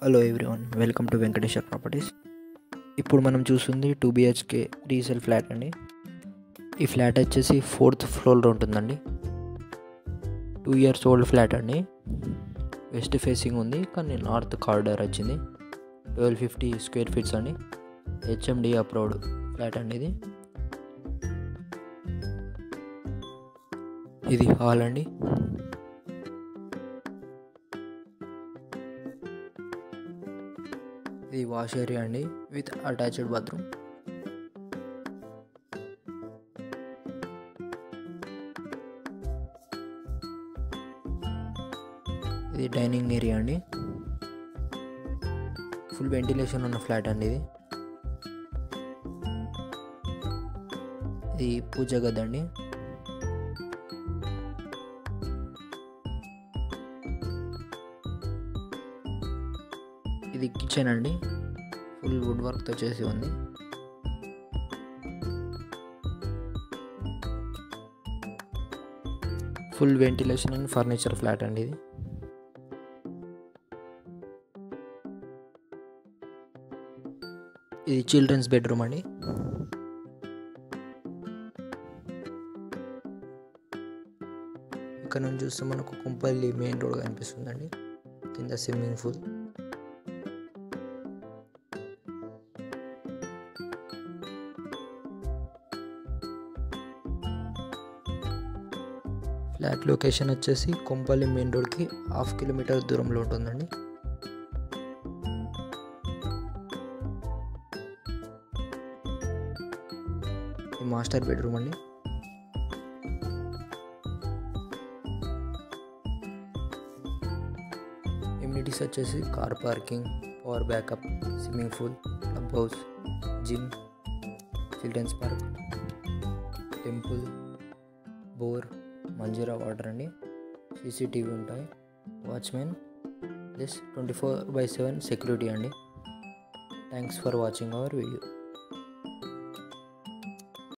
Hello everyone, welcome to Venkateswara properties. ఇప్పుడు మనం చూస్తుంది 2 BHK రీసేల్ ఫ్లాట్ అండి. ఈ ఫ్లాట్ వచ్చేసి 4th ఫ్లోర్లో ఉంటుందండి. 2 years ఓల్డ్ ఫ్లాట్ అండి. వెస్ట్ ఫేసింగ్ ఉంది, కానీ నార్త్ కారిడార్ వచ్చింది. 1250 స్క్వేర్ ఫీట్స్ అండి. HMD అప్రూవ్డ్ ఫ్లాట్ అండి. ఇది హాల్ అండి. ఇది వాష్ ఏరియా అండి విత్ అటాచ్డ్ బాత్రూమ్. ఇది డైనింగ్ ఏరియా అండి. ఫుల్ వెంటిలేషన్ ఉన్న ఫ్లాట్ అండి. ఇది పూజ గది అండి. ఇది కిచెన్ అండి. ఫుల్ వుడ్ వర్క్తో చేసి ఉంది. Full ventilation and furniture flat అండి. ఇది చిల్డ్రన్స్ బెడ్రూమ్ అండి. ఇక్కడ నుంచి చూస్తే మనకు కుంపల్లి మెయిన్ రోడ్ కనిపిస్తుందండి. కింద స్విమ్మింగ్ పూల్. ఫ్లాట్ లొకేషన్ వచ్చేసి కొంపల్లి మెయిన్ రోడ్కి 1/2 కిలోమీటర్ దూరంలో ఉంటుందండి. ఈ మాస్టర్ బెడ్రూమ్ అండి. ఎమ్యూనిటీస్ వచ్చేసి car parking, power backup, swimming pool, club house, gym, children's park, temple, bore, Manjeera water అండి. CCTV ఉంటాయి. వాచ్మెన్ ప్లస్ 24/7 సెక్యూరిటీ అండి. Thanks for watching our video.